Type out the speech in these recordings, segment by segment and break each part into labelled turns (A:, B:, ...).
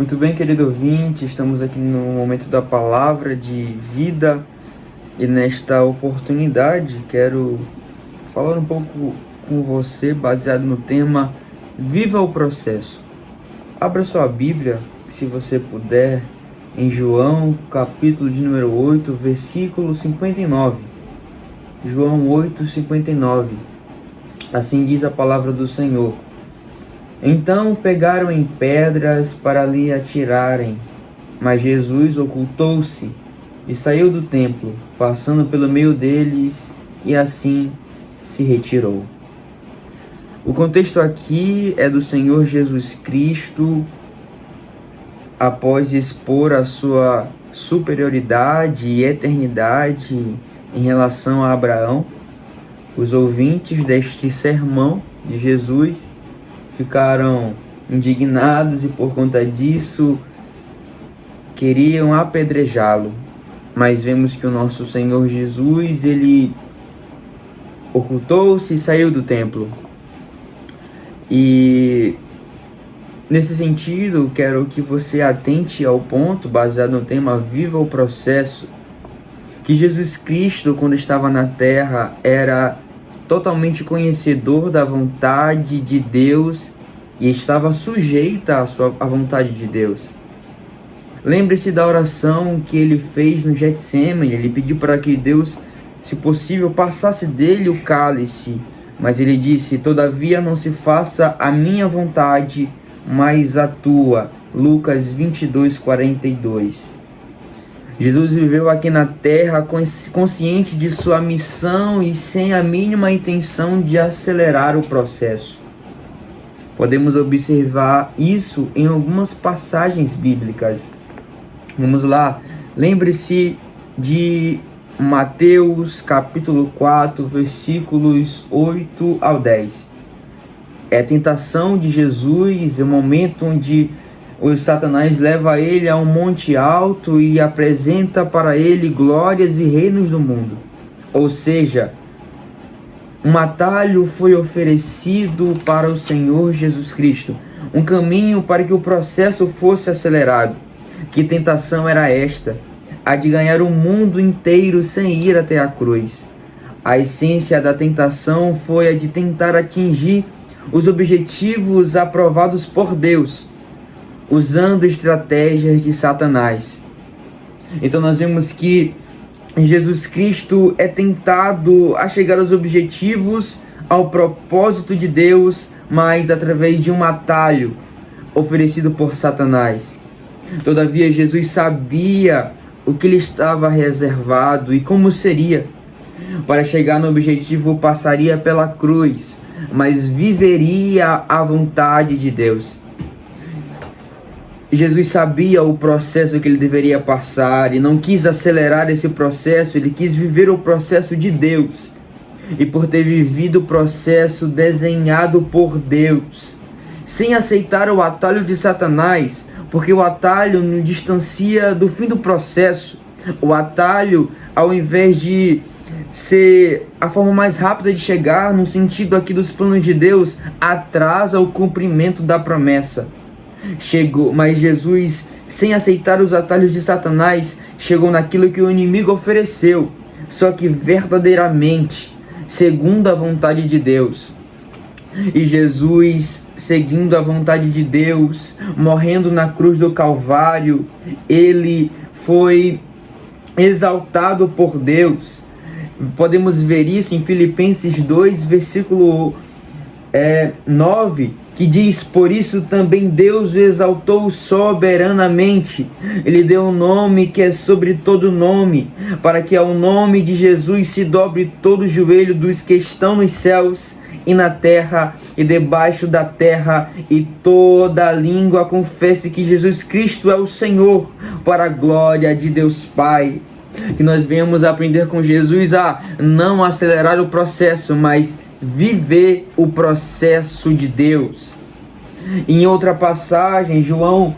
A: Muito bem, querido ouvinte, estamos aqui no momento da palavra de vida e nesta oportunidade quero falar um pouco com você baseado no tema Viva o Processo. Abra sua Bíblia, se você puder, em João, capítulo de número 8, versículo 59. João 8, 59. Assim diz a palavra do Senhor. Então pegaram em pedras para lhe atirarem, mas Jesus ocultou-se e saiu do templo, passando pelo meio deles, e assim se retirou. O contexto aqui é do Senhor Jesus Cristo, após expor a sua superioridade e eternidade em relação a Abraão. Os ouvintes deste sermão de Jesus ficaram indignados e por conta disso queriam apedrejá-lo. Mas vemos que o nosso Senhor Jesus, ele ocultou-se e saiu do templo. E nesse sentido, quero que você atente ao ponto, baseado no tema Viva o Processo, que Jesus Cristo, quando estava na terra, era totalmente conhecedor da vontade de Deus e estava sujeita à vontade de Deus. Lembre-se da oração que ele fez no Getsêmani. Ele pediu para que Deus, se possível, passasse dele o cálice, mas ele disse: todavia não se faça a minha vontade, mas a tua. Lucas 22, 42. Jesus viveu aqui na terra consciente de sua missão e sem a mínima intenção de acelerar o processo. Podemos observar isso em algumas passagens bíblicas. Vamos lá. Lembre-se de Mateus capítulo 4, versículos 8 ao 10. É a tentação de Jesus, é o momento onde o Satanás leva ele a um monte alto e apresenta para ele glórias e reinos do mundo. Ou seja, um atalho foi oferecido para o Senhor Jesus Cristo, um caminho para que o processo fosse acelerado. Que tentação era esta? A de ganhar o mundo inteiro sem ir até a cruz. A essência da tentação foi a de tentar atingir os objetivos aprovados por Deus, usando estratégias de Satanás. Então nós vemos que Jesus Cristo é tentado a chegar aos objetivos, ao propósito de Deus, mas através de um atalho oferecido por Satanás. Todavia Jesus sabia o que lhe estava reservado e como seria. Para chegar no objetivo passaria pela cruz, mas viveria a vontade de Deus. Jesus sabia o processo que ele deveria passar e não quis acelerar esse processo, ele quis viver o processo de Deus. E por ter vivido o processo desenhado por Deus, sem aceitar o atalho de Satanás, porque o atalho nos distancia do fim do processo. O atalho, ao invés de ser a forma mais rápida de chegar no sentido aqui dos planos de Deus, atrasa o cumprimento da promessa. Mas Jesus, sem aceitar os atalhos de Satanás, chegou naquilo que o inimigo ofereceu, só que verdadeiramente, segundo a vontade de Deus. E Jesus, seguindo a vontade de Deus, morrendo na cruz do Calvário, ele foi exaltado por Deus. Podemos ver isso em Filipenses 2, versículo 9, que diz: por isso também Deus o exaltou soberanamente, ele deu um nome que é sobre todo nome, para que ao nome de Jesus se dobre todo o joelho dos que estão nos céus e na terra e debaixo da terra, e toda língua confesse que Jesus Cristo é o Senhor, para a glória de Deus Pai. Que nós venhamos aprender com Jesus a não acelerar o processo, mas viver o processo de Deus. Em outra passagem, João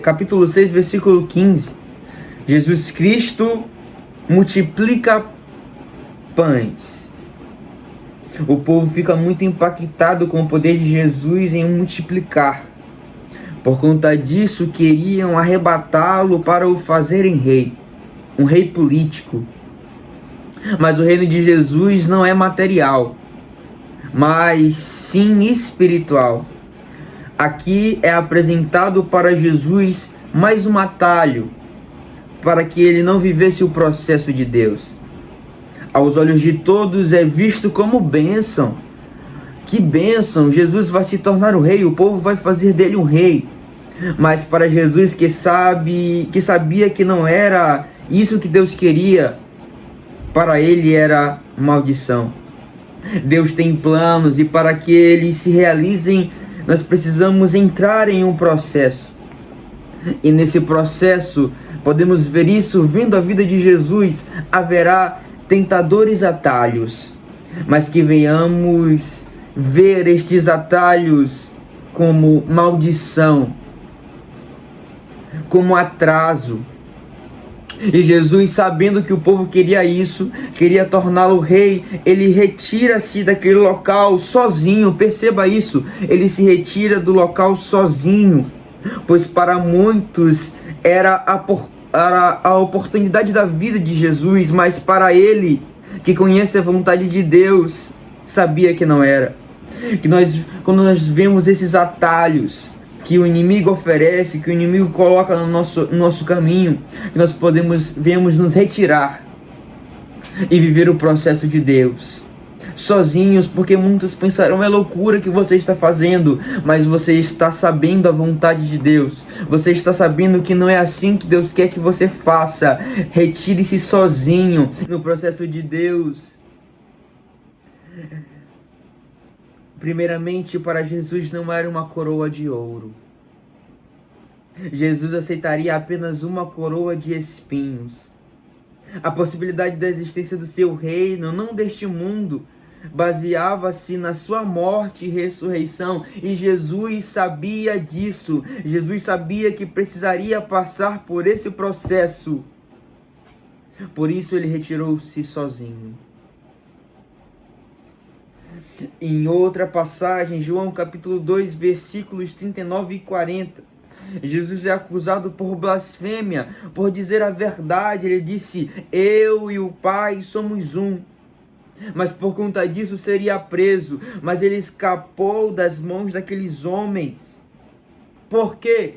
A: capítulo 6, versículo 15, Jesus Cristo multiplica pães. O povo fica muito impactado com o poder de Jesus em multiplicar. Por conta disso, queriam arrebatá-lo para o fazerem rei, um rei político. Mas o reino de Jesus não é material, mas sim espiritual. Aqui é apresentado para Jesus mais um atalho, para que ele não vivesse o processo de Deus. Aos olhos de todos é visto como bênção. Que bênção! Jesus vai se tornar o rei, o povo vai fazer dele um rei. Mas para Jesus, que sabia que não era isso que Deus queria, para ele era maldição. Deus tem planos e para que eles se realizem, nós precisamos entrar em um processo. E nesse processo, podemos ver isso vendo a vida de Jesus, haverá tentadores atalhos, mas que venhamos ver estes atalhos como maldição, como atraso. E Jesus, sabendo que o povo queria isso, queria torná-lo rei, ele retira-se daquele local sozinho. Perceba isso, ele se retira do local sozinho, pois para muitos era a oportunidade da vida de Jesus, mas para ele, que conhece a vontade de Deus, sabia que não era. Quando nós vemos esses atalhos que o inimigo oferece, que o inimigo coloca no nosso caminho, que nós devemos nos retirar e viver o processo de Deus sozinhos, porque muitos pensarão: é loucura que você está fazendo, mas você está sabendo a vontade de Deus, você está sabendo que não é assim que Deus quer que você faça. Retire-se sozinho no processo de Deus. Primeiramente, para Jesus não era uma coroa de ouro. Jesus aceitaria apenas uma coroa de espinhos. A possibilidade da existência do seu reino, não deste mundo, baseava-se na sua morte e ressurreição, e Jesus sabia disso. Jesus sabia que precisaria passar por esse processo. Por isso ele retirou-se sozinho. Em outra passagem, João capítulo 2, versículos 39 e 40, Jesus é acusado por blasfêmia, por dizer a verdade. Ele disse: eu e o Pai somos um. Mas por conta disso seria preso. Mas ele escapou das mãos daqueles homens. Por quê?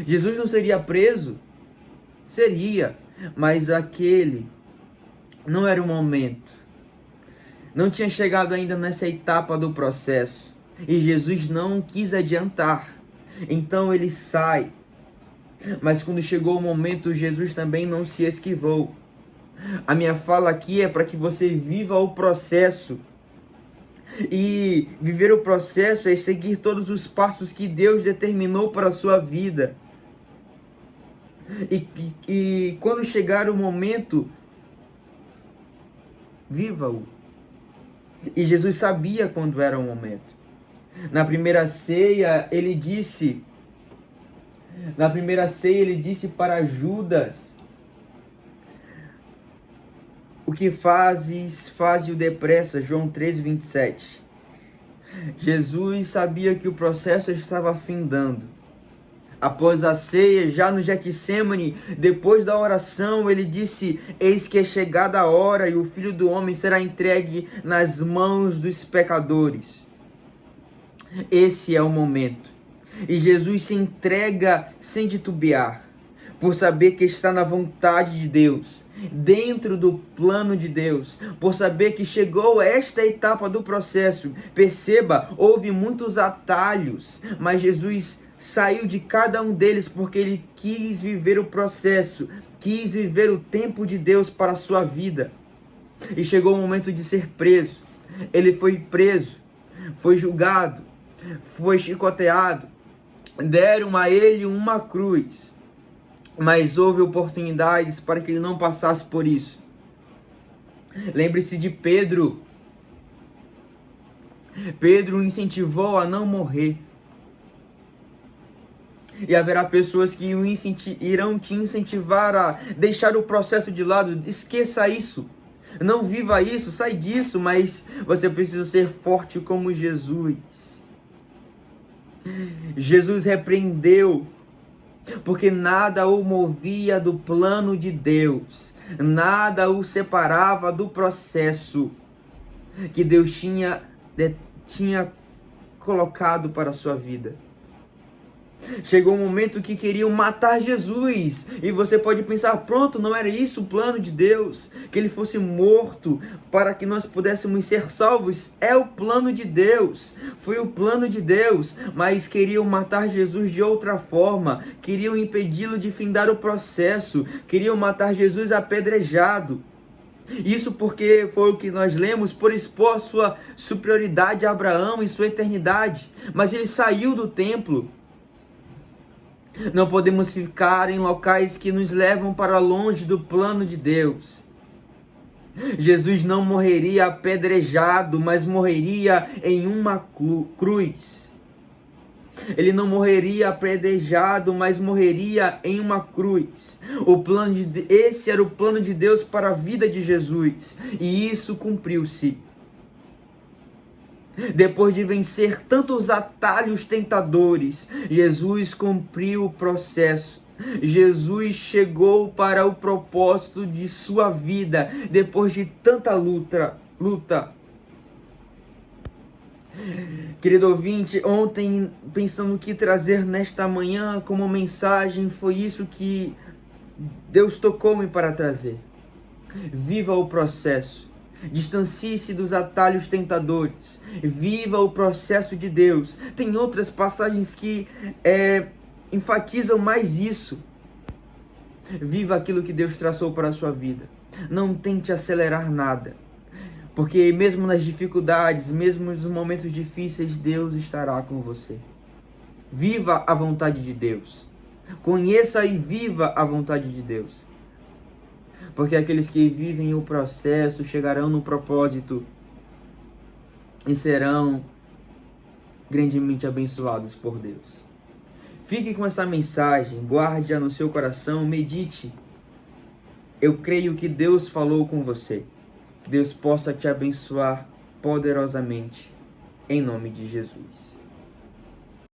A: Jesus não seria preso? Seria, mas aquele não era o momento. Não tinha chegado ainda nessa etapa do processo. E Jesus não quis adiantar. Então ele sai. Mas quando chegou o momento, Jesus também não se esquivou. A minha fala aqui é para que você viva o processo. E viver o processo é seguir todos os passos que Deus determinou para a sua vida. E quando chegar o momento, viva-o. E Jesus sabia quando era o momento. Na primeira ceia, ele disse para Judas: o que fazes, faze-o depressa. João 13, 27. Jesus sabia que o processo estava findando. Após a ceia, já no Getsêmani, depois da oração, ele disse: eis que é chegada a hora e o Filho do Homem será entregue nas mãos dos pecadores. Esse é o momento. E Jesus se entrega sem titubear, por saber que está na vontade de Deus, dentro do plano de Deus, por saber que chegou esta etapa do processo. Perceba, houve muitos atalhos, mas Jesus saiu de cada um deles porque ele quis viver o processo, quis viver o tempo de Deus para a sua vida. E chegou o momento de ser preso. Ele foi preso, foi julgado, foi chicoteado, deram a ele uma cruz, mas houve oportunidades para que ele não passasse por isso. Lembre-se de Pedro. Pedro o incentivou a não morrer. E haverá pessoas que irão te incentivar a deixar o processo de lado. Esqueça isso. Não viva isso, sai disso, mas você precisa ser forte como Jesus. Jesus repreendeu, porque nada o movia do plano de Deus, nada o separava do processo que Deus tinha colocado para a sua vida. Chegou um momento que queriam matar Jesus, e você pode pensar, pronto, não era isso o plano de Deus, que ele fosse morto para que nós pudéssemos ser salvos. É o plano de Deus, foi o plano de Deus, mas queriam matar Jesus de outra forma, queriam impedi-lo de findar o processo, queriam matar Jesus apedrejado. Isso porque foi o que nós lemos, por expor a sua superioridade a Abraão em sua eternidade, mas ele saiu do templo. Não podemos ficar em locais que nos levam para longe do plano de Deus. Jesus não morreria apedrejado, mas morreria em uma cruz. Ele não morreria apedrejado, mas morreria em uma cruz. Esse era o plano de Deus para a vida de Jesus, e isso cumpriu-se. Depois de vencer tantos atalhos tentadores, Jesus cumpriu o processo. Jesus chegou para o propósito de sua vida, depois de tanta luta. Querido ouvinte, ontem, pensando o que trazer nesta manhã como mensagem, foi isso que Deus tocou-me para trazer. Viva o processo. Distancie-se dos atalhos tentadores. Viva o processo de Deus. Tem outras passagens que enfatizam mais isso. Viva aquilo que Deus traçou para a sua vida. Não tente acelerar nada. Porque mesmo nas dificuldades, mesmo nos momentos difíceis, Deus estará com você. Viva a vontade de Deus. Conheça e viva a vontade de Deus. Porque aqueles que vivem o processo chegarão no propósito e serão grandemente abençoados por Deus. Fique com essa mensagem, guarde-a no seu coração, medite. Eu creio que Deus falou com você. Que Deus possa te abençoar poderosamente, em nome de Jesus.